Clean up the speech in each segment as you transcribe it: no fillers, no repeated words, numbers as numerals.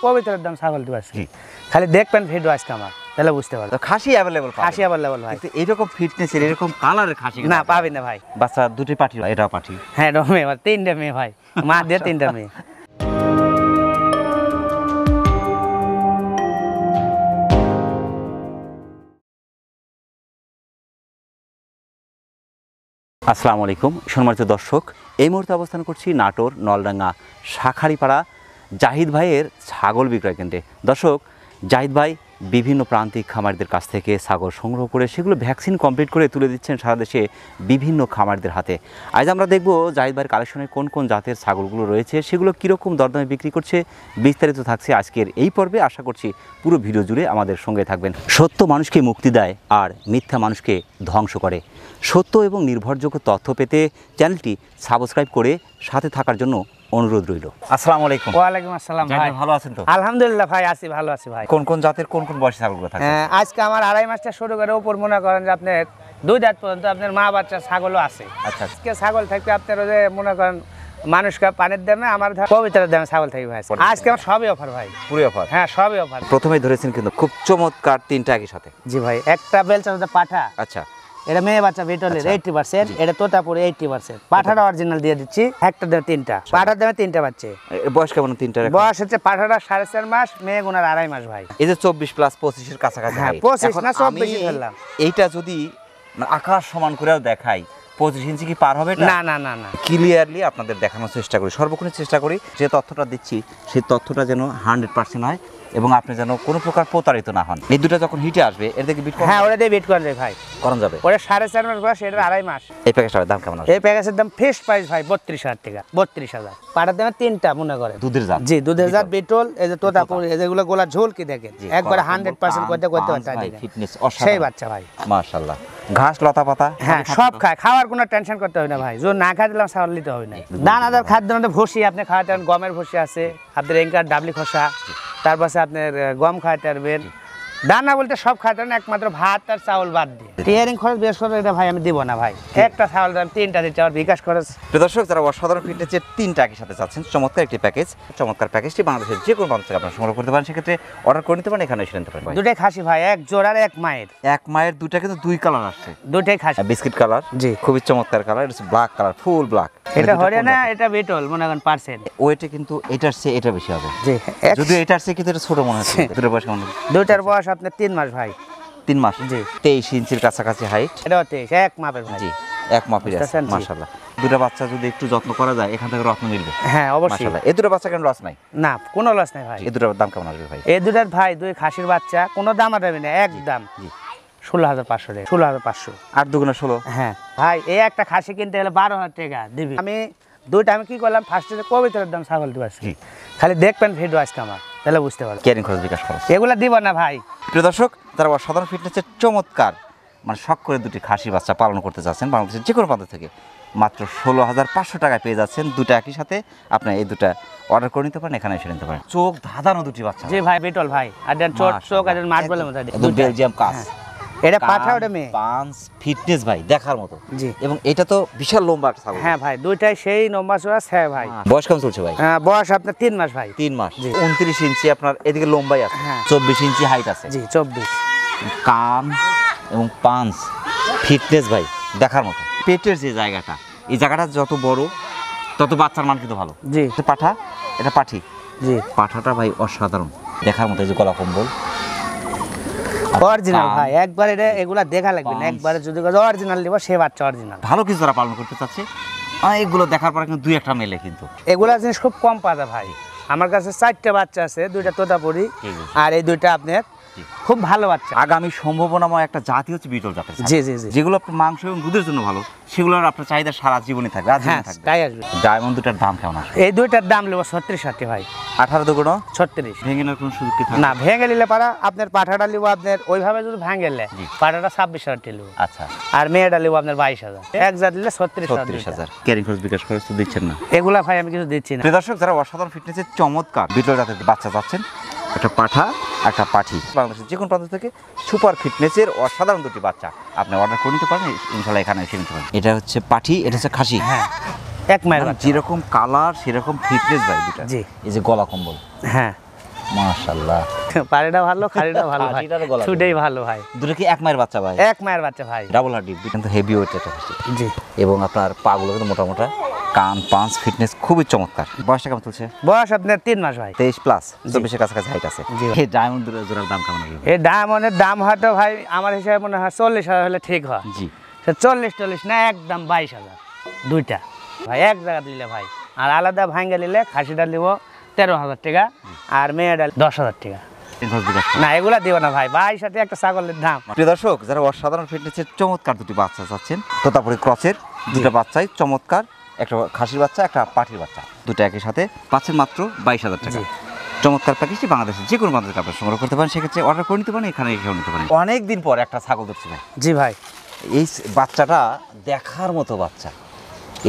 পবিত্রের দাম ছাগল দিব আজকে, খালি দেখবেন ভিডিও আজকে আমার, তাহলে বুঝতে পারবেন। খাসি অ্যাভেলেবল, খাসি অ্যাভেলেবল ভাই, এইরকম ফিটনেসের এরকম কালারের খাসি না পাবি না ভাই। বাচ্চা দুটি পাঠি, এটাও পাঠি। হ্যাঁ মেয়ে, তিনটা মেয়ে ভাই, মা দিয়ে তিনটা মেয়ে। আসসালামু আলাইকুম সম্মানিত দর্শক, এই মুহূর্তে অবস্থান করছি নাটোর নলডাঙ্গা শাখারিপাড়া জাহিদ ভাইয়ের ছাগল বিক্রয় কেন্দ্রে। দর্শক, জাহিদ ভাই বিভিন্ন প্রান্তিক খামারদের কাছ থেকে ছাগল সংগ্রহ করে সেগুলো ভ্যাকসিন কমপ্লিট করে তুলে দিচ্ছেন সারা দেশে বিভিন্ন খামারদের হাতে। আজ আমরা দেখব জাহিদ ভাইয়ের কালেকশনে কোন কোন জাতের ছাগলগুলো রয়েছে, সেগুলো কীরকম দরদামে বিক্রি করছে, বিস্তারিত থাকছে আজকের এই পর্বে। আশা করছি পুরো ভিডিও জুড়ে আমাদের সঙ্গে থাকবেন। সত্য মানুষকে মুক্তি দেয় আর মিথ্যা মানুষকে ধ্বংস করে। সত্য এবং নির্ভরযোগ্য তথ্য পেতে চ্যানেলটি সাবস্ক্রাইব করে সাথে থাকার জন্য অনুরোধ রইল। আসসালামু আলাইকুম। ওয়ালাইকুম আসসালাম ভাই, ভালো আছেন তো? আলহামদুলিল্লাহ ভাই, আছি ভালো আছি ভাই। কোন কোন জাতের কোন কোন বয়সী ছাগলগুলো থাকে? আজকে আমার 2.5 মাসটা শুরু করে উপর মনে করেন যে আপনার 2 দাঁত পর্যন্ত আপনার মা বাচ্চা ছাগলও আছে। আচ্ছা, আজকে ছাগল থাকবে আপনার ওই যে মনে করেন মানুষকে পানির দামে, আমার পবিত্রের দামে ছাগল থাকবে ভাই। আজকে আমার সবই অফার ভাই, পুরো অফার। হ্যাঁ সবই অফার। প্রথমেই ধরেছেন কিন্তু খুব চমৎকার তিনটা একই সাথে। জি ভাই, একটা বেলচা পাঠা, আচ্ছা, এটা মেয়ে বাচ্চা বিটলের 80%, এটা তোতাপুরি 80%। পাঠাটা অরিজিনাল দিয়ে দিচ্ছি, একটা দামে 3টা, পাঠার দামে 3টা বাচ্চা। বয়স কেমন? 3টার বয়স হচ্ছে পাঠাটা 4.5 মাস, মেয়ে গুনার 2.5 মাস ভাই। এই যে 24 প্লাস 25 এর কাছাকাছি। হ্যাঁ 25 না 24 ধরলাম। এইটা যদি আকাশ সমান করেও দেখাই 25 ইঞ্চি কি পার হবে? না না না না, ক্লিয়ারলি আপনাদের দেখানোর চেষ্টা করি, সর্বক্ষণ চেষ্টা করি যে তথ্যটা দিচ্ছি সেই তথ্যটা যেন 100% হয় এবং আপনি যেন কোনো প্রকার প্রতারিত না হন। এই দুটো যখন হিটে আসবে এর থেকে বিট, হ্যাঁ ওটা দিয়ে বিট করে দেয় ভাই, করা যাবে। ওটা 4.5 মাস বয়স, এটা 2.5 মাস। এই প্যাকেজটার দাম কেমন আছে? এই প্যাকেজের দাম ফিক্স প্রাইস ভাই 32,000 টাকা। 32,000 পাটার দামে 3টা মনে করে দুধের জাত। জি, দুধের জাত বিটল। এই যে তোতাপুরি, এই যেগুলো গোলা ঝোল কি দেখেন, একবারে 100% করতে ফিটনেস সেই বাচ্চা ভাই, মাশাআল্লাহ। ঘাস লতা পাতা হ্যাঁ সব খায়, খাওয়ার কোনো টেনশন করতে হয় না ভাই। যদি না খাই দিলাম ছাগল নিতে হবে না। দানাদার খাদ্য মধ্যে ভুসি আপনি খাওয়াতে পারেন, গমের ভুসি আছে আপনার, এঙ্কার ডাবলি খোসা, তারপরে আপনার গম খাওয়াতে পারবেন। দানা বলতে সব খাওয়াতে পারেন, একমাত্র ভাত আর চাউল বাদ দিয়ে। টিয়ারিং খরচ বেশ করে এটা ভাই আমি দিব না ভাই, একটা ছাগল দাম 3টা দিতে আর বিকাশ খরচ। দর্শক, যারা অসাধারণ ফিটনেসের 3টা একই সাথে চাচ্ছেন, চমৎকার একটি প্যাকেজ, চমৎকার প্যাকেজটি বাংলাদেশের যে কোনো প্রান্ত থেকে আপনারা সংগ্রহ করতে পারেন। সেক্ষেত্রে অর্ডার করে নিতে পারেন, এখানে এসে নিতে পারেন। দুটাই খাসি ভাই, এক জোড়ার এক মায়ের। এক মায়ের দুটা কিন্তু 2 কালার আসছে, দুটাই খাসি, বিস্কিট কালার। জি, খুবই চমৎকার কালার। এটা ব্ল্যাক কালার, ফুল ব্ল্যাক। এটা হরিয়ানা, এটা বিটল মনে করেন পার্সেন্ট। ওয়েটে কিন্তু এটার চেয়ে এটা বেশি হবে। জি, যদিও এটার চেয়ে কিন্তু এটা ছোট মনে হচ্ছে। দুটোর বয়স কেমন? দুটার বয়স আপনার 3 মাস ভাই। 3 মাস। জি, 23 ইঞ্চির কাছাকাছি হাইট। এটা 23, এক মাপের ভাই। জি, এক মাপের আছে, মাশাআল্লাহ। দুটো বাচ্চা যদি একটু যত্ন করা যায় এখান থেকে রত্ন মিলবে। হ্যাঁ অবশ্যই। মাশাআল্লাহ। এই দুটো বাচ্চা কেন লস নাই? না, কোনো লস নাই ভাই। এই দুটোর দাম কেমন আসবে ভাই? এই দুটার ভাই 2 খাসির বাচ্চা, কোনো দাম দামি না, এক দাম 16,500 টাকা। 16,500 8 দুগুণে 16। হ্যাঁ ভাই, এই একটা খাসি কিনতে গেলে 12,000 টাকা দিবি। আমি দুইটা আমি কি করলাম, ফার্স্টে পবিত্রের দাম ছাগল দিব আজকে, খালি দেখবেন ভিডিও আজকে আমার, তাহলে বুঝতে পারবেন। ক্যারিং খরচ, বিকাশ খরচ এগুলা দিব না ভাই। প্রিয় দর্শক, যারা অসাধারণ ফিটনেসের চমৎকার মানে শখ করে দুটি খাসি বাচ্চা পালন করতে যাচ্ছেন, বাংলাদেশের যে কোনো প্রান্ত থেকে মাত্র 16,500 টাকায় পেয়ে যাচ্ছেন দুটো একই সাথে। আপনার এই দুটা অর্ডার করে নিতে পারেন, এখানে এসে নিতে পারেন। চোখ ধাঁধানো দুটি বাচ্চা। জি ভাই, বিটল ভাই, আর দেন চোখ আর মাছ বলে মতো বেলজিয়াম কাস। এটা পাঠা, ওটা মেয়ে। পাঁচ ফিটনেস ভাই দেখার মতো। জি, এবং এটা তো বিশাল লম্বা একটা ছাগল। হ্যাঁ ভাই, দুইটাই সেই নম্বর চোরাস। হ্যাঁ ভাই, বয়স কেমন চলছে ভাই? বয়স আপনার 3 মাস ভাই। 3 মাস। 29 ইঞ্চি আপনার এদিকে লম্বাই আছে, হ্যাঁ 24 ইঞ্চি হাইট আছে। জি, 24। কান এবং পাঞ্চ ফিটনেস ভাই দেখার মতো। পেটের যে জায়গাটা, এই জায়গাটা যত বড় তত বাচ্চার মান কিন্তু ভালো। জি, পাঠা, এটা পাঠি। জি, পাঠাটা ভাই অসাধারণ দেখার মতো। এই যে গলা কম্বল অরিজিনাল ভাই, একবার এটা এগুলা দেখা লাগবে না, একবারে যদি অরিজিনাল নিব সে বাচ্চা অরিজিনাল। ভালো কিছু যারা পালন করতে চাচ্ছে এগুলো দেখার পরে কিন্তু 2-1টা মেলে কিন্তু। এগুলা জিনিস খুব কম পাওয়া যায় ভাই। আমার কাছে 4টা বাচ্চা আছে, 2টা তোতাপুরি আর এই 2টা আপনার খুব ভালো বাচ্চা। আগামী সম্ভাবনাময় একটা জাতি হচ্ছে বিটল জাতের। জি জি জি, যেগুলো আপনার মাংস এবং দুধের জন্য ভালো, সেগুলোর আপনার চাহিদা সারা জীবনই থাকবে। হ্যাঁ তাই আসবে। ডায়মন্ড দুটার দাম কেমন আসবে? এই 2টার দাম নেব 36,000 ভাই। 18 দুগুণ 36। ভেঙে নেওয়ার কোনো সুযোগ কি থাকে? না, ভেঙে নিলে পারা আপনার পাঠাটা নিব আপনার ওইভাবে যদি ভাঙেলে পাঠাটা 26,000 টাকা নেব। আচ্ছা, আর মেয়েটা নেব আপনার 22,000। এক জাত নিলে 36,000। ক্যারিং খরচ, বিকাশ খরচ তো দিচ্ছেন না? এগুলা ভাই আমি কিছু দিচ্ছি না। প্রিয় দর্শক, যারা অসাধারণ ফিটনেসের চমৎকার বিটল জাতের বাচ্চা চাচ্ছেন, একটা পাঠা একটা পাঠি, বাংলাদেশের যে কোনো প্রান্ত থেকে সুপার ফিটনেসের অসাধারণ দুটি বাচ্চা আপনি অর্ডার করে নিতে পারেন, ইনশাল্লাহ এখানে এসে নিতে পারেন। এটা হচ্ছে পাঠি, এটা হচ্ছে খাসি। হ্যাঁ, এক মায়ের বাচ্চা। যেরকম কালার সেরকম ফিটনেস ভাই দুটা। জি, এই যে গলা কম্বল, হ্যাঁ মাশাআল্লাহ। পাড়িটা ভালো, খাড়িটা ভালো ভাই, খাসিটারও গলা দুটোই ভালো ভাই। দুটো কি এক মায়ের বাচ্চা ভাই? এক মায়ের বাচ্চা ভাই। ডাবল হাড্ডি, কিন্তু হেভি ওয়েট এটা খাসি। জি। এবং আপনার পাগুলো কিন্তু মোটা মোটা, কান পাঁচ ফিটনেস খুবই চমৎকার। বয়সটা কেমন চলছে? বয়স আপনার 3 মাস ভাই। 23 প্লাস, 24 কাছাকাছি হাইট আছে। জি। এই ডায়মন্ড জোড়ার দাম কেমন হবে? এই ডায়মন্ডের দাম হয়তো ভাই আমার হিসাবে মনে হয় 40,000 হলে ঠিক হয়। জি। 40 না, একদম 22,000 দুইটা ভাই, এক জায়গা দিলে ভাই। আর আলাদা ভাঙ্গে নিলে খাসিটা নিব 13,000 টাকা, আর মেয়েটা 10,000 টাকা। না, এগুলা দিব না ভাই, 22,000 একটা ছাগলের দাম। প্রিয় দর্শক, যারা অসাধারণ ফিটনেসের চমৎকার দুটি বাচ্চা চাচ্ছেন, তোতাপুরি ক্রসের দুটো বাচ্চাই চমৎকার, একটা খাসির বাচ্চা, একটা পাঠির বাচ্চা, দুটো একই সাথে পাচ্ছেন মাত্র 22,000 টাকা। চমৎকার প্যাকেজটি বাংলাদেশের যে কোনো বাজার থেকে আপনারা সংগ্রহ করতে পারেন, সেক্ষেত্রে অর্ডার করে নিতে পারেন, এখানে এসেও নিতে পারেন। অনেকদিন পর একটা ছাগল ধরছি ভাই। জি ভাই। এই বাচ্চাটা দেখার মতো বাচ্চা,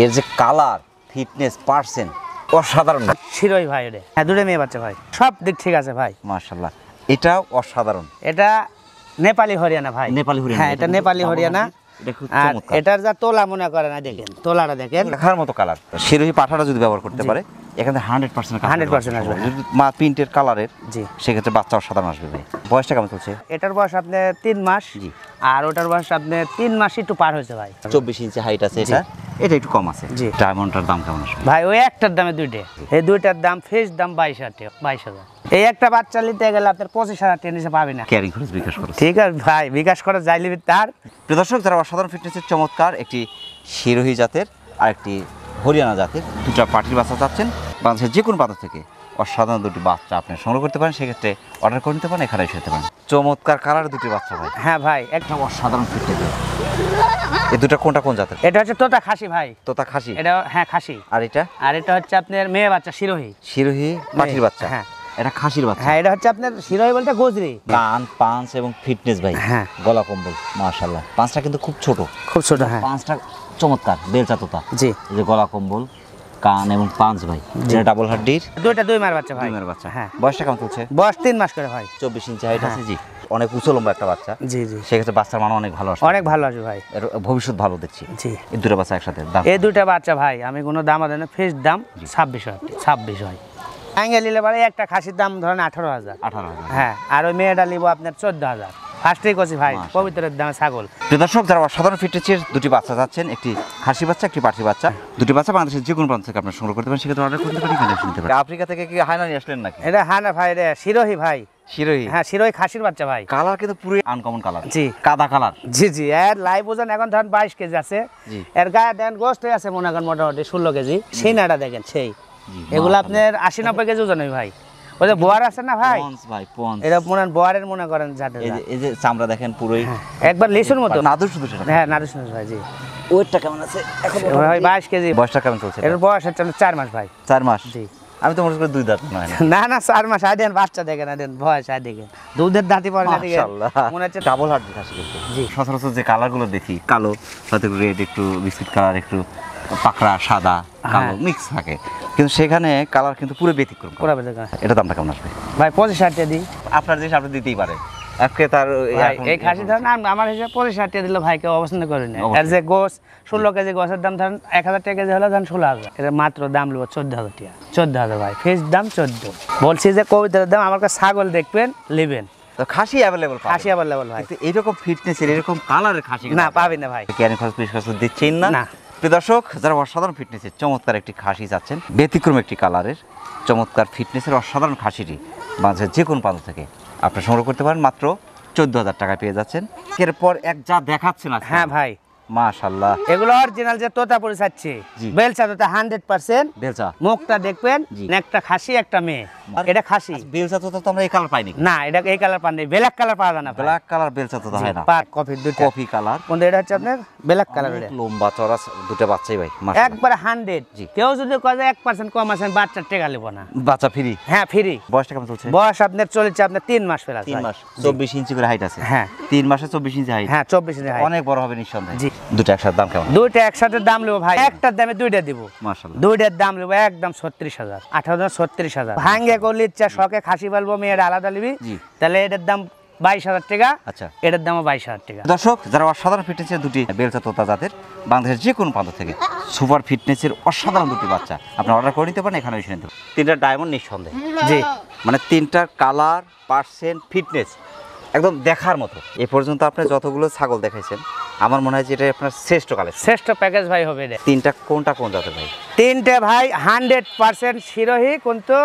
এর যে কালার, ফিটনেস, পার্সেন্ট অসাধারণ। শিরোই ভাই এটা। হ্যাঁ, দুটো মেয়ে বাচ্চা ভাই, সব দিক ঠিক আছে ভাই। মাশাআল্লাহ, এটাও অসাধারণ। এটা নেপালি হরিয়ানা ভাই। নেপালি হরিয়ানা। হ্যাঁ, এটা নেপালি হরিয়ানা। এটা খুব আর চমৎকার। এটার যা তোলা মনে করে না, দেখেন তোলাটা দেখেন, দেখার মতো কালার। শিরোহী পাঠাটা যদি ব্যবহার করতে পারে, এখানে 100% 100% আসবে। যদি মা প্রিন্টের কালারের, জি, সেক্ষেত্রে বাচ্চা অসাধারণ আসবে ভাই। বয়সটা কেমন চলছে? এটার বয়স আপনার 3 মাস। জি। আর ওটার বয়স আপনার 3 মাস একটু পার হয়েছে ভাই। 24 ইঞ্চি হাইট আছে এটা, এটা একটু কম আছে। জি। ডায়মন্ডটার দাম কেমন আসবে? ভাই ওই একটার দামে দুইটা, এই দুইটার দাম ফিক্স দাম 22,000 টাকা, 22,000। এই একটা বাচ্চা নিতে গেলে আপনার 25,000 টাকা নিচে পাবে না। ক্যারিং খরচ বিকাশ খরচ। ঠিক আছে ভাই, বিকাশ করে যাই লিবি তার। প্রিয় দর্শক, যারা অসাধারণ ফিটনেসের চমৎকার একটি শিরোহী জাতের আর একটি হরিয়ানা জাতের দুটো পাটির বাচ্চা চাচ্ছেন, বাংলাদেশের যে কোনো প্রান্ত থেকে অসাধারণ দুটি বাচ্চা আপনি সংগ্রহ করতে পারেন, সেক্ষেত্রে অর্ডার করে নিতে পারেন, এখানে এসে যেতে পারেন। চমৎকার কালার দুটি বাচ্চা ভাই। হ্যাঁ ভাই, একটা একটা অসাধারণ ফিটনেস। এই দুটো কোনটা কোন জাতের? এটা হচ্ছে তোতা খাসি ভাই। তোতা খাসি। এটা হ্যাঁ খাসি। আর এটা? আর এটা হচ্ছে আপনার মেয়ে বাচ্চা শিরোহী। শিরোহী পাটির বাচ্চা। হ্যাঁ। এটা খাসির বাচ্চা। হ্যাঁ, এটা হচ্ছে আপনার শিরোহী বলতে গোজরি। কান পাঁচ এবং ফিটনেস ভাই। হ্যাঁ। গলা কম্বল মাশাআল্লাহ। পাঁচটা কিন্তু খুব ছোট, খুব ছোট। হ্যাঁ, পাঁচটা চমৎকার বেলচা তোতা। জি। এই যে গলা কম্বল, কান এবং পাঁচ ভাই। এটা ডাবল হাড্ডির দুইটা 2 মাস বাচ্চা ভাই। 2 মাসের বাচ্চা। হ্যাঁ। বয়সটা কেমন চলছে? বয়স 3 মাস করে ভাই। 24 ইঞ্চি হাইট আছে। জি। অনেক উঁচু লম্বা একটা বাচ্চা। জি জি। সেক্ষেত্রে বাচ্চার মান অনেক ভালো আসবে। অনেক ভালো আছে ভাই। এর ভবিষ্যৎ ভালো দেখছি। জি। এই দুটো বাচ্চা একসাথে দাম? এই দুইটা বাচ্চা ভাই আমি কোনো দাম দেন না, ফিক্স দাম 26,000 টাকা। 26 হয়। আঙ্গে নিলে পারে একটা খাসির দাম ধরেন 18,000। 18,000। হ্যাঁ, আর ওই মেয়েটা নিব আপনার 14,000। ফার্স্টেই করছি ভাই, মাশাআল্লাহ। পবিত্রের দামে ছাগল। প্রিয় দর্শক, যারা অসাধারণ ফিটনেসের দুটি বাচ্চা যাচ্ছেন, একটি খাসি বাচ্চা, একটি পাঠি বাচ্চা, দুটি বাচ্চা বাংলাদেশের যে কোনো প্রান্ত থেকে আপনারা সংগ্রহ করতে পারেন, সেক্ষেত্রে অর্ডার করতে পারেন, এখানে শুনতে পারেন। আফ্রিকা থেকে কি হায়না নিয়ে আসলেন নাকি? এটা হ্যাঁ না ভাই, রে শিরোহী ভাই। শিরোহী। হ্যাঁ, শিরোহী খাসির বাচ্চা ভাই। কালার কিন্তু পুরো আনকমন কালার। জি। কাদা কালার। জি জি। এর লাইভ ওজন এখন ধরেন 22 কেজি আছে। জি। এর গায়ে দেন গোস্ত আছে মনে করেন মোটামুটি 16 কেজি। সিনাটা দেখেন সেই। এগুলো আপনার 80-90 কেজি ওজন হয় ভাই। ওই যে বোয়ার আছে না ভাই, পন্স ভাই, পন্স। এটা মনে হয় বোয়ারের মনে করেন যাতে এই যে চামড়া দেখেন পুরোই একবার লিচুর মতো। নাদুর শুধু সেটা। হ্যাঁ, নাদুস ভাই। জি। ওয়েটটা কেমন আছে এখন? ভাই 22 কেজি। বয়সটা কেমন চলছে? এর বয়স হচ্ছে 4 মাস ভাই। 4 মাস। জি। আমি তো মনে করি 2 দাঁত নয় না। না না, 4 মাস আই দেন, বাচ্চা দেখেন না দেন, বয়স আই দেখেন, দুধের দাঁতি পড়ে না দেখেন, মাশাআল্লাহ। মনে হচ্ছে ডাবল হার্ড খাসি কিন্তু। জি। সচরাচর যে কালারগুলো দেখি, কালো সাথে রেড, একটু বিস্কিট কালার, একটু পাকড়া সাদা কালো মিক্স থাকে, কিন্তু সেখানে কালার কিন্তু পুরো ব্যতিক্রম। পুরো দেখেন এটা দামটা কেমন আসবে? ভাই 25,000 টাকা দিই। আপনার জিনিস আপনি দিতেই পারেন। আজকে তার ভাই, এই খাসি ধরেন আমার হিসাবে 25,000 টাকা দিলে ভাই কেউ অবস্থান করে না। অবশ্যই। এর যে গোস 16 কেজি গোসের দাম ধরেন 1,000 টাকা কেজি হলে ধরেন 16,000। এটা মাত্র দাম নেবো 14,000 টাকা। 14,000 ভাই, ফিক্স দাম 14। বলছি যে কবিতার দাম আমার কাছে ছাগল দেখবেন নেবেন, তো খাসি অ্যাভেলেবল খাসি আবার লেভেল ভাই। কিন্তু এইরকম ফিটনেসের এরকম কালারের খাসি না, পাবি না ভাই। ক্যারিং খরচ পিস খরচ দিচ্ছেন না। না। প্রিয় দর্শক, যারা অসাধারণ ফিটনেসের চমৎকার একটি খাসি চাচ্ছেন, ব্যতিক্রম একটি কালারের চমৎকার ফিটনেসের অসাধারণ খাসিটি বাংলাদেশের যে কোনো প্রান্ত থেকে আপনারা সংগ্রহ করতে পারেন, মাত্র 14,000 টাকায় পেয়ে যাচ্ছেন। এরপর এক যা দেখাচ্ছেন আজকে। হ্যাঁ ভাই, মাশাআল্লাহ। এগুলো অরিজিনাল যে তোতা পরে চাচ্ছে, জি। বেলচা তোতা 100%। বেলচা। মুখটা দেখবেন, জি। একটা খাসি একটা মেয়ে। এটা খাসি বেলচা তো আমরা এই কালার পাইনি। না, এটা এই কালার পান নেই, ব্ল্যাক কালার পাওয়া যায় না ভাই। ব্ল্যাক কালার বেলচা তো হয় না। পার কফি দুটো কফি কালার। কিন্তু এটা হচ্ছে আপনার ব্ল্যাক কালার। এটা লম্বা চড়া দুটো বাচ্চাই ভাই। মাশাআল্লাহ। একবারে 100। জি। কেউ যদি কয় যে 1% কম আছে বাচ্চার টাকা নেব না। বাচ্চা ফ্রি। হ্যাঁ, ফ্রি। বয়সটা কেমন চলছে? বয়স আপনার চলেছে আপনার 3 মাস ফেরা। 3 মাস। 24 ইঞ্চি করে হাইট আছে। হ্যাঁ। 3 মাসে 24 ইঞ্চি হাইট। হ্যাঁ, 24 ইঞ্চি height। অনেক বড় হবে নিঃসন্দেহে। জি। দুটো একসাথে দাম কেমন? দুইটা একসাথে দাম নেবো ভাই, একটার দামে দুইটা দিব। মাশাআল্লাহ। দুইটার দাম নেবো একদম 36,000। 18,000 ভাঙ্গে করলে ইচ্ছা শখে খাসি পালবো, মেয়ের আলাদা নিবি, জি। তাহলে এটার দাম 22,000 টাকা। আচ্ছা। এটার দামও 22,000 টাকা। দর্শক, যারা অসাধারণ ফিটনেসের দুটি বেলচা তোতা জাতের বাংলাদেশের যে কোনো প্রান্ত থেকে সুপার ফিটনেসের অসাধারণ দুটি বাচ্চা আপনারা অর্ডার করে নিতে পারেন, এখানে এসে নিতে পারেন। 3টা ডায়মন্ড নিঃসন্দেহে। জি। মানে তিনটার কালার, পার্সেন্ট, ফিটনেস একদম দেখার মতো। এ পর্যন্ত আপনি যতগুলো ছাগল দেখাইছেন আমার মনে হয় যে এটা আপনার শ্রেষ্ঠ কালেকশন, শ্রেষ্ঠ প্যাকেজ ভাই হবে এটা। তিনটা কোনটা কোন জাতের ভাই? তিনটে ভাই 100% শিরোহী, কিন্তু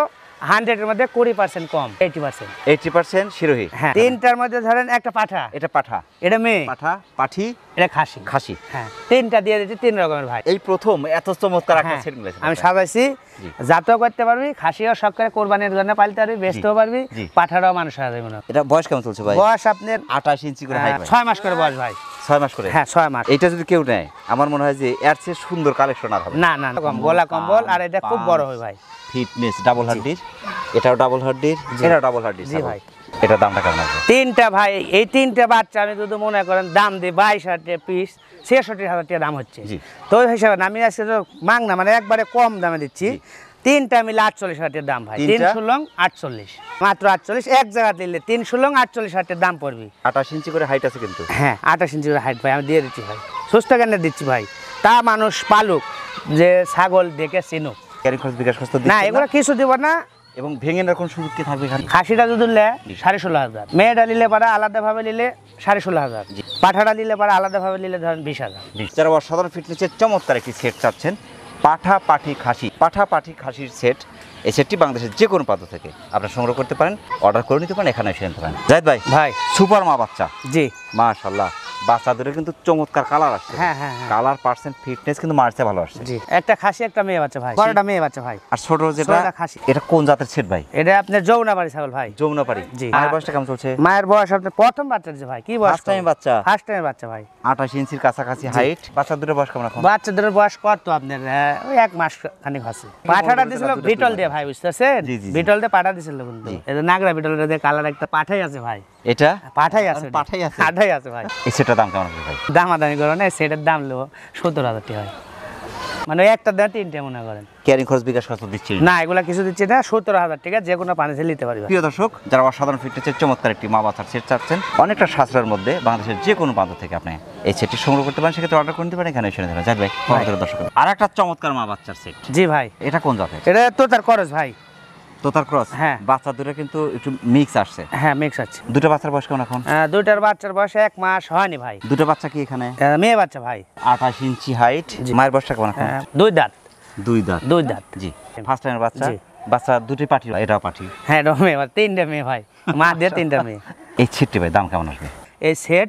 100-এর মধ্যে 20% কম, 80%। 80% শিরোহী। হ্যাঁ, তিনটার মধ্যে ধরেন একটা পাঠা, এটা পাঠা, এটা মেয়ে, পাঠা, পাঠি, এটা খাসি। খাসি। হ্যাঁ, তিনটা দিয়ে দিচ্ছি 3 রকমের ভাই। এই প্রথম এত চমৎকার একটা হ্যাঁ, সেট মিলেছে আমি সাজাইছি, জি। জাতও করতে পারবি, খাসিও শখ করে কোরবানির জন্য পালতে পারবি, বেচতেও পারবি, জি। পাঠাটাও মানুষ সাজা যাবে না। এটা বয়স কেমন চলছে ভাই? বয়স আপনার 28 ইঞ্চি করে হাইট ভাই। 6 মাস করে বয়স ভাই। 6 মাস করে? হ্যাঁ, 6 মাস। এটা যদি কেউ নেয় আমার মনে হয় যে এর চেয়ে সুন্দর কালেকশন আর হবে না না, কম গলা কম্বল, আর এটা খুব বড় হয় ভাই। ফিটনেস ডাবল হাড্ডির, এটাও ডাবল হাড্ডির, এটাও ডাবল হাড্ডির। জি ভাই। এটা দামটা কেমন আছে? তিনটা ভাই, এই তিনটা বাচ্চা আমি যদি মনে করেন দাম দিই 22,000 টাকা পিস, 66,000 টাকা দাম হচ্ছে। জি। তো ওই হিসাবে না, আমি আজকে তো মাংনা মানে একবারে কম দামে দিচ্ছি। জি। তিনটা মিলে 48,000 টাকা দাম ভাই। তিনটা? 3 ষোলং 48, মাত্র 48। এক জায়গা দিলে 3 ষোলং 48,000 টাকা দাম পড়বি। 28 ইঞ্চি করে হাইট আছে কিন্তু। হ্যাঁ, 28 ইঞ্চি হাইট ভাই, আমি দিয়ে দিচ্ছি ভাই, সুস্থ কেন দিচ্ছি ভাই, তা মানুষ পালুক, যে ছাগল দেখে চিনুক। ক্যারি খরচ, বিকাশ খরচ তো না, দিচ্ছেন এগুলো কিছু দিব না। এবং ভেঙে নেওয়ার কোনো সুযোগ কি থাকবে এখানে? খাসিটা যদি নিলে 16,500, মেয়েটা নিলে পারা আলাদাভাবে নিলে 16,500, পাঠাটা নিলে পারা আলাদাভাবে নিলে ধরেন 20,000। যারা অসাধারণ ফিটনেসের চমৎকার একটি সেট চাচ্ছেন, পাঠা পাঠি খাসি, পাঠা পাঠি খাসির সেট, এই সেটটি বাংলাদেশের যে কোনো প্রান্ত থেকে আপনারা সংগ্রহ করতে পারেন, অর্ডার করে নিতে পারেন, এখানে এসে নিতে পারেন। জাহিদ ভাই, ভাই সুপার মা বাচ্চা, জি। মাশাআল্লাহ, বাচ্চাদের কিন্তু চমৎকার কালার আসছে। হ্যাঁ হ্যাঁ হ্যাঁ, কালার, পার্সেন্ট, ফিটনেস কিন্তু মার্চে ভালো আসছে। জি। একটা খাসি একটা মেয়ে বাচ্চা ভাই, বড়টা মেয়ে বাচ্চা ভাই। আর ছোট যেটা, ছোটটা খাসি। এটা কোন জাতের সেট ভাই? এটা আপনার যৌনাবাড়ি ছাগল ভাই। যমুনাপাড়ি। জি। মায়ের বয়সটা কেমন চলছে? মায়ের বয়স আপনার প্রথম বাচ্চা যে ভাই, কি বয়স? ফার্স্ট টাইম বাচ্চা, ফার্স্ট টাইম বাচ্চা ভাই। 28 ইঞ্চির কাছাকাছি হাইট। বাচ্চা দুটো বয়স কেমন এখন? বাচ্চাদের বয়স কত আপনার? ওই 1 মাস খানিক আছে। পাঠাটা দিছিল বিটল দিয়ে ভাই, বুঝতেছেন? জি, জি, জি। বিটল দিয়ে পাঠা দিছিল কিন্তু। এটা নাগরা বিটল দিয়ে কালার একটা পাঠাই আছে ভাই। এটা পাঠাই আছে, পাঠাই আছে? পাঠাই আছে ভাই। এই সেটটার দাম কেমন আছে ভাই? দামাদামি করো না, সেটার দাম লো 17,000 টাকা হয়। মানে একটা দেন তিনটে মনে করেন। ক্যারিং খরচ, বিকাশ খরচ দিচ্ছি না, এগুলা কিছু দিচ্ছি না, 17,000 টাকা যে কোনো পানি ছেলে নিতে পারবে। প্রিয় দর্শক, যারা অসাধারণ ফিটনেসের চমৎকার একটি মা বাচ্চার সেট চাচ্ছেন অনেকটা সাশ্রয়ের মধ্যে, বাংলাদেশের যে কোনো প্রান্ত থেকে আপনি এই সেটটি সংগ্রহ করতে পারেন, সেক্ষেত্রে অর্ডার করে নিতে পারেন, এখানে এসে নিতে পারেন। যাই ভাই, আমাদের দর্শক আর একটা চমৎকার মা বাচ্চার সেট, জি ভাই। এটা কোন জাতের? এটা তো তার খরচ ভাই। তোতার ক্রস। হ্যাঁ। বাচ্চা দুটো কিন্তু একটু মিক্স আসছে। হ্যাঁ, মিক্স আছে। দুটো বাচ্চার বয়স কেমন এখন? দুইটার বাচ্চার বয়স 1 মাস হয়নি ভাই। দুটো বাচ্চা কি এখানে? মেয়ে বাচ্চা ভাই। 28 ইঞ্চি হাইট। জি। মায়ের বয়সটা কেমন এখন? 2 দাঁত। 2 দাঁত। 2 দাঁত। জি। ফার্স্ট টাইমের বাচ্চা। জি। বাচ্চা দুটোই পাঠি, এটাও পাঠি। হ্যাঁ, এটা মেয়ে, 3টে মেয়ে ভাই, মা দিয়ে 3টে মেয়ে। এই সেটটি ভাই দাম কেমন আসবে? এই সেট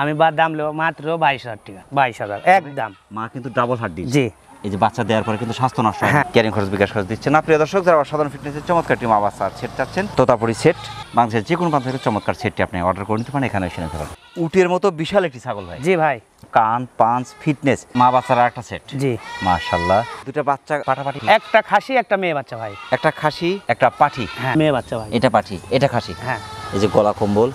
আমি দাম নেব মাত্র 22,000 টাকা। 22,000 একদম। মা কিন্তু ডাবল হাড্ডি। জি। এই যে বাচ্চা দেওয়ার পরে কিন্তু স্বাস্থ্য নষ্ট হয়, হ্যাঁ। ক্যারিং খরচ, বিকাশ খরচ দিচ্ছে না। প্রিয় দর্শক, যারা অসাধারণ ফিটনেসের চমৎকার একটি মা বাচ্চার সেট চাচ্ছেন, তোতাপুরি সেট, বাংলাদেশের যে কোনো প্রান্ত থেকে চমৎকার সেটটি আপনি অর্ডার করে নিতে পারেন, এখানে এসে নিতে পারেন। উটের মতো বিশাল একটি ছাগল ভাই। জি ভাই। কান, পাঁচ, ফিটনেস, মা বাচ্চার একটা সেট। জি। মাশাআল্লাহ, দুটো বাচ্চা পাঠাপাঠি, একটা খাসি একটা মেয়ে বাচ্চা ভাই। একটা খাসি একটা পাঠি। হ্যাঁ, মেয়ে বাচ্চা ভাই। এটা পাঠি, এটা খাসি। হ্যাঁ। এই যে গলা কম্বল,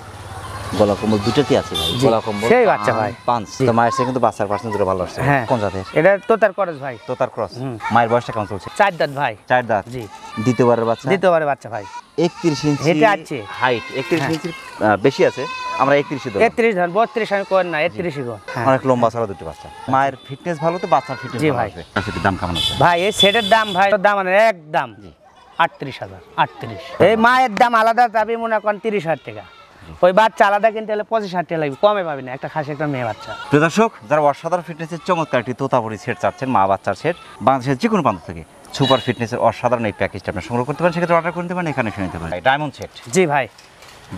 গলা কম্বল দুটোতে আছে ভাই। জি। গলা কম্বল সেই বাচ্চা ভাই। পাঁচ। জি। তো মায়ের সাথে কিন্তু বাচ্চার পার্সেন্ট দুটো ভালো আসছে। হ্যাঁ। কোন জাতের? এটা তো তার খরচ ভাই। তোতার ক্রস। হুম। মায়ের বয়সটা কেমন চলছে? 4 দাঁত ভাই। 4 দাঁত। জি। দ্বিতীয়বারের বাচ্চা। দ্বিতীয়বারে বাচ্চা ভাই। 31 ইঞ্চি হেঁটে আসছে। হাইট। 31 হ্যাঁ। ইঞ্চির বেশি আছে, আমরা 31 ধরি। 31 ধর, 32 আমি করেন না, 31 গো। হ্যাঁ। অনেক লম্বা ছাড়া দুটো বাচ্চা। মায়ের ফিটনেস ভালো, তো বাচ্চার ফিটনেস জি ভালো ভাই। আসবে। সেটার দাম কেমন আছে ভাই এই সেটের দাম ভাই, দাম মানে একদম জি। 38,000। 38। এই মায়ের দাম আলাদা, যাবি মনে করেন 30,000 টাকা। ওই বাচ্চা আলাদা কিনতে হলে 25,000 টাকা লাগবে, কমে পাবি না, একটা খাসি একটা মেয়ে বাচ্চা। প্রিয় দর্শক, যারা অসাধারণ ফিটনেসের চমৎকার একটি তোতাপুরি সেট চাচ্ছেন, মা বাচ্চার সেট, বাংলাদেশের যে কোনো প্রান্ত থেকে সুপার ফিটনেসের অসাধারণ এই প্যাকেজটা আপনি সংগ্রহ করতে পারেন, সেক্ষেত্রে অর্ডার করে নিতে পারেন, এখানে এসে নিতে পারেন। Diamond set. জি ভাই।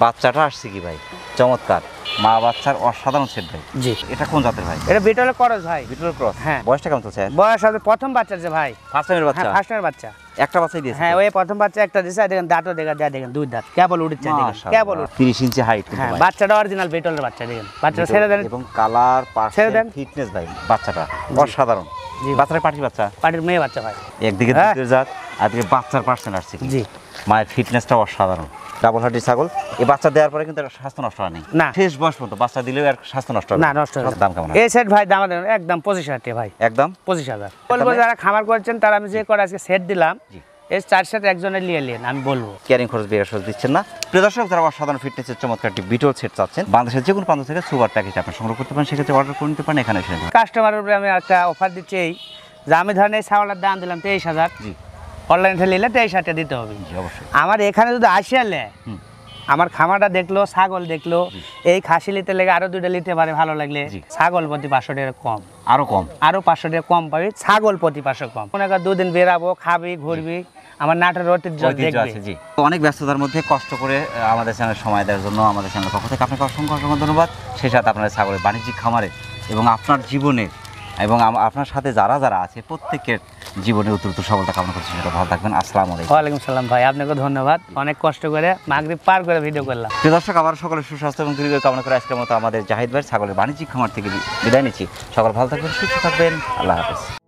বাচ্চাটা আসছে কি ভাই, চমৎকার মা বাচ্চার অসাধারণ সেট ভাই। জি। এটা কোন জাতের ভাই? এটা বিটলের খরচ ভাই। Beetle cross. হ্যাঁ। বয়সটা কেমন চলছে? বয়স আছে প্রথম বাচ্চার যে ভাই। ফার্স্ট টাইমের হ্যাঁ, বাচ্চা। ফার্স্ট টাইমের বাচ্চা। একটা বাচ্চাই দিয়েছে। হ্যাঁ, ওই প্রথম বাচ্চা একটা দিছে, দেখেন দাঁতও দেখেন 2 দাঁত কেবল উঠছে, দেখেন কেবল উঠছে। 30 ইঞ্চি হাইট। হ্যাঁ, বাচ্চাটা অরিজিনাল বিটলের বাচ্চা, দেখেন বাচ্চাটা ছেড়ে দেন। এবং কালার, ছেড়ে পার্সেন্ট, দেন। ফিটনেস ভাই বাচ্চাটা অসাধারণ। জি। বাচ্চাটা পাটি বাচ্চা, পাটির মেয়ে বাচ্চা ভাই। একদিকে হ্যাঁ। দ্বিতীয় জাত, আর একদিকে বাচ্চার পার্সেন্ট আসছে কি। জি। মায়ের ফিটনেসটা অসাধারণ। ডাবল হাড্ডি ছাগল। এই বাচ্চা দেওয়ার পরে কিন্তু এর স্বাস্থ্য নষ্ট হয়নি। না। শেষ বয়স পর্যন্ত বাচ্চা দিলেও এর স্বাস্থ্য নষ্ট হবে না, নষ্ট হবে না। দাম কেমন? এই সেট ভাই দাম একদম 25,000 টাকা ভাই। একদম 25,000 বলবো। যারা খামার করছেন তারা আমি যে করে আজকে সেট দিলাম, জি। এই 4 সেট একজনের নিয়ে নেন, আমি বলবো। ক্যারিং খরচ, বিকাশ খরচ দিচ্ছেন না। প্রিয় দর্শক, যারা অসাধারণ ফিটনেসের চমৎকার একটি বিটল সেট চাচ্ছেন, বাংলাদেশের যে কোনো প্রান্ত থেকে সুপার প্যাকেজ আপনি সংগ্রহ করতে পারেন, সেক্ষেত্রে অর্ডার করে নিতে পারেন, এখানে এসে নিতে পারেন। কাস্টমারের উপরে আমি একটা অফার দিচ্ছি, এই যে আমি ধরেন এই ছাগলের দাম দিলাম 23,000। জি। অনলাইন থেকে নিলে 23,000 টাকা দিতে হবে। জি অবশ্যই। আমার এখানে যদি আসলে আমার খামারটা দেখলো, ছাগল দেখলো, এই খাসি নিতে লেগে আরো 2টা নিতে পারে ভালো লাগলে, জি। ছাগল প্রতি 500 টাকা কম, আরো কম। আরো 500 টাকা কম পাবি, ছাগল প্রতি 500 কম। মনে কর 2 দিন বেরাবো, খাবি, ঘুরবি, আমার নাটের ঐতিহ্য দেখবি। আছে জি। তো অনেক ব্যস্ততার মধ্যে কষ্ট করে আমাদের চ্যানেল সময় দেওয়ার জন্য আমাদের চ্যানেল পক্ষ থেকে আপনাকে অসংখ্য অসংখ্য ধন্যবাদ। সেই সাথে আপনার ছাগলের বাণিজ্যিক খামারে এবং আপনার জীবনে এবং আপনার সাথে যারা যারা আছে প্রত্যেকের জীবনে উত্তরোত্তর সফলতা কামনা করছি। সেটা ভালো থাকবেন। আসসালামু আলাইকুম। ওয়ালাইকুম সালাম ভাই, আপনাকে ধন্যবাদ। অনেক কষ্ট করে মাগরিব পার করে ভিডিও করলাম। প্রিয় দর্শক, আবার সকলের সুস্বাস্থ্য এবং দীর্ঘ কামনা করে আজকের মতো আমাদের জাহিদ ভাইয়ের ছাগলের বাণিজ্যিক খামার থেকে বিদায় নিচ্ছি। সকল ভালো থাকবেন, সুস্থ থাকবেন। আল্লাহ হাফেজ।